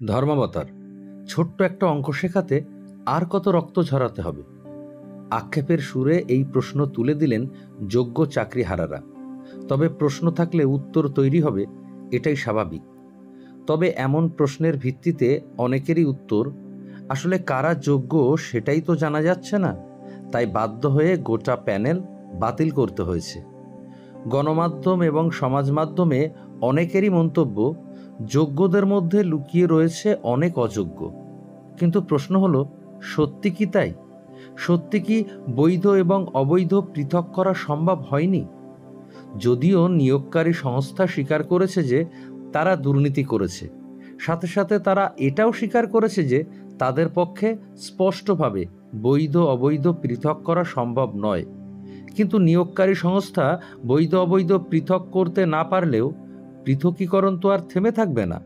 ধর্মাবতার ছোট্ট একটা অঙ্ক শেখাতে আর কত রক্ত ঝরাতে হবে? আক্ষেপের সুরে এই প্রশ্ন তুলে দিলেন যোগ্য চাকরিহারারা। তবে প্রশ্ন থাকলে উত্তর তৈরি হবে, এটাই স্বাভাবিক। তবে এমন প্রশ্নের ভিত্তিতে অনেকেরই উত্তর আসলে কারা যোগ্য সেটাই তো জানা যাচ্ছে না, তাই বাধ্য হয়ে গোটা প্যানেল বাতিল করতে হয়েছে। গণমাধ্যম এবং সমাজ মাধ্যমে অনেকেরই মন্তব্য, যোগ্যদের মধ্যে লুকিয়ে রয়েছে অনেক অযোগ্য। কিন্তু প্রশ্ন হলো, সত্যি কি তাই? সত্যি কি বৈধ এবং অবৈধ পৃথক করা সম্ভব হয়নি? যদিও নিয়োগকারী সংস্থা স্বীকার করেছে যে তারা দুর্নীতি করেছে, সাথে সাথে তারা এটাও স্বীকার করেছে যে তাদের পক্ষে স্পষ্টভাবে বৈধ অবৈধ পৃথক করা সম্ভব নয়। কিন্তু নিয়োগকারী সংস্থা বৈধ অবৈধ পৃথক করতে না পারলেও পৃথকীকরণ তো আর থেমে থাকবে না।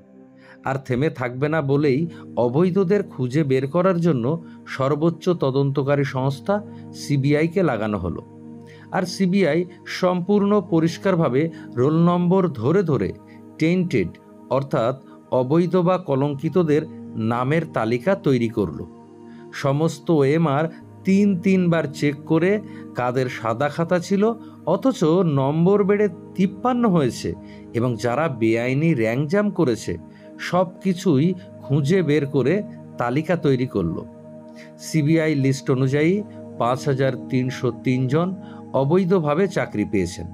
আর থেমে থাকবে না বলেই অবৈধদের খুঁজে বের করার জন্য সর্বোচ্চ তদন্তকারী সংস্থা সিবিআইকে লাগানো হলো। আর সিবিআই সম্পূর্ণ পরিষ্কারভাবে রোল নম্বর ধরে ধরে টেন্টেড অর্থাৎ অবৈধ বা কলঙ্কিতদের নামের তালিকা তৈরি করল। সমস্ত ওএমআর তিনবার চেক করে কাদের সাদা খাতা ছিল অথচ নম্বর বেড়ে 53 হয়েছে এবং যারা বেআইনি র্যাঙ্কজাম করেছে সব কিছুই খুঁজে বের করে তালিকা তৈরি করল। সিবিআই লিস্ট অনুযায়ী 5,303 জন অবৈধভাবে চাকরি পেয়েছেন।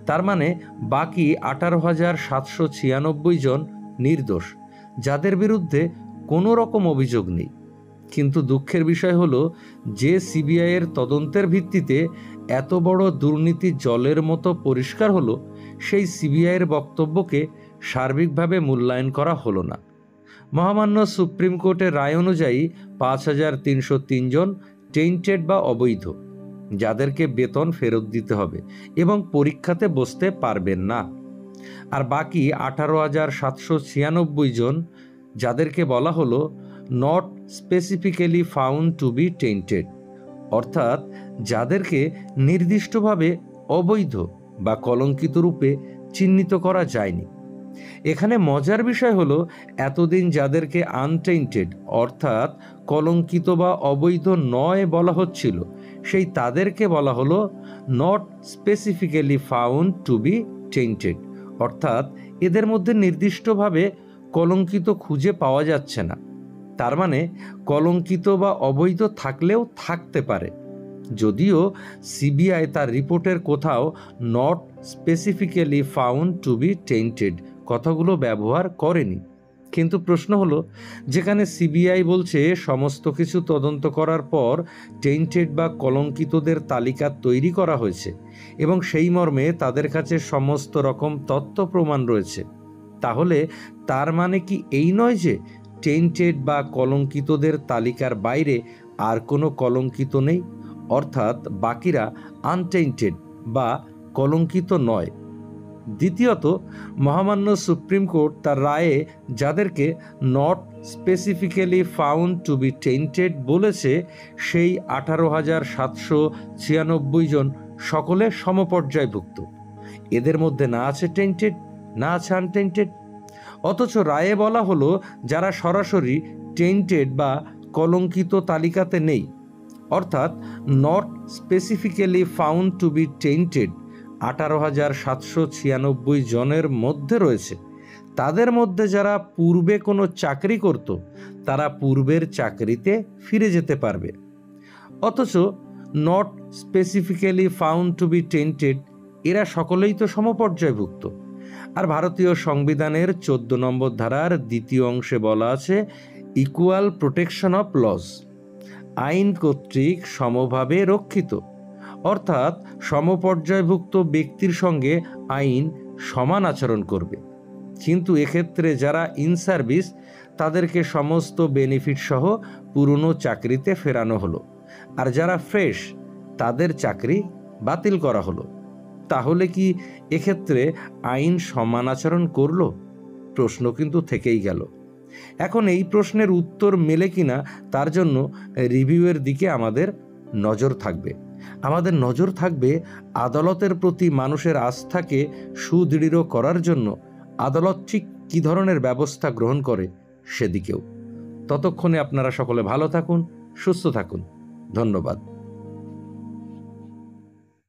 তার মানে বাকি 18,796 জন নির্দোষ, যাদের বিরুদ্ধে কোনো রকম অভিযোগ নেই। কিন্তু দুঃখের বিষয় হলো, যে সিবিআইয়ের তদন্তের ভিত্তিতে এত বড় দুর্নীতি জলের মতো পরিষ্কার হলো, সেই সিবিআইয়ের বক্তব্যকে সার্বিকভাবে মূল্যায়ন করা হলো না। মহামান্য সুপ্রিম কোর্টের রায় অনুযায়ী 5,303 জন টেন্টেড বা অবৈধ, যাদেরকে বেতন ফেরত দিতে হবে এবং পরীক্ষাতে বসতে পারবেন না। আর বাকি 18,796 জন, যাদেরকে বলা হলো not specifically found to be tainted, অর্থাৎ যাদেরকে নির্দিষ্টভাবে অবৈধ বা কলঙ্কিত রূপে চিহ্নিত করা যায়নি। এখানে মজার বিষয় হলো, এতদিন যাদেরকে আনটেন্টেড অর্থাৎ কলঙ্কিত বা অবৈধ নয় বলা হচ্ছিল, সেই তাদেরকে বলা হলো not specifically found to be tainted, অর্থাৎ এদের মধ্যে নির্দিষ্টভাবে কলঙ্কিত খুঁজে পাওয়া যাচ্ছে না। তার মানে কলঙ্কিত বা অবৈধ থাকলেও থাকতে পারে, যদিও সিবিআই তার রিপোর্টের কোথাও not specifically found to be tainted কথাগুলো ব্যবহার করেনি। কিন্তু প্রশ্ন হলো, যেখানে সিবিআই বলছে সমস্ত কিছু তদন্ত করার পর টেন্টেড বা কলঙ্কিতদের তালিকা তৈরি করা হয়েছে এবং সেই মর্মে তাদের কাছে সমস্ত রকম তথ্য প্রমাণ রয়েছে, তাহলে তার মানে কি এই নয় যে টেন্টেড বা কলঙ্কিতদের তালিকার বাইরে আর কোনো কলঙ্কিত নেই, অর্থাৎ বাকিরা আনটেন্টেড বা কলঙ্কিত নয়? দ্বিতীয়ত, মহামান্য সুপ্রিম কোর্ট তার রায়ে যাদেরকে not specifically found to be tainted বলেছে, সেই 18,796 জন সকলে সমপর্যায়ভুক্ত। এদের মধ্যে না আছে টেন্টেড, না আছে আনটেন্টেড। অথচ রায়ে বলা হলো, যারা সরাসরি টেন্টেড বা কলঙ্কিত তালিকাতে নেই, অর্থাৎ not specifically found to be tainted 18,796 জনের মধ্যে রয়েছে, তাদের মধ্যে যারা পূর্বে কোনো চাকরি করত তারা পূর্বের চাকরিতে ফিরে যেতে পারবে। অথচ not specifically found to be tainted এরা সকলেই তো সমপর্যায়ভুক্ত। আর ভারতীয় সংবিধানের 14 নম্বর ধারার 2য় অংশে বলা আছে, ইকুয়াল প্রোটেকশন অফ লজ, আইন কর্তৃক সমভাবে রক্ষিত, অর্থাৎ সমপর্যায়ভুক্ত ব্যক্তির সঙ্গে আইন সমান আচরণ করবে। কিন্তু এক্ষেত্রে যারা ইন সার্ভিস, তাদেরকে সমস্ত বেনিফিট সহ পুরনো চাকরিতে ফেরানো হলো, আর যারা ফ্রেশ তাদের চাকরি বাতিল করা হলো। তাহলে কি এক্ষেত্রে আইন সমান আচরণ করলো? প্রশ্ন কিন্তু থেকেই গেল। এখন এই প্রশ্নের উত্তর মেলে কিনা তার জন্য রিভিউয়ের দিকে আমাদের নজর থাকবে। আমাদের নজর থাকবে আদালতের প্রতি মানুষের আস্থাকে সুদৃঢ় করার জন্য আদালত ঠিক কী ধরনের ব্যবস্থা গ্রহণ করে সেদিকেও। ততক্ষণে আপনারা সকলে ভালো থাকুন, সুস্থ থাকুন। ধন্যবাদ।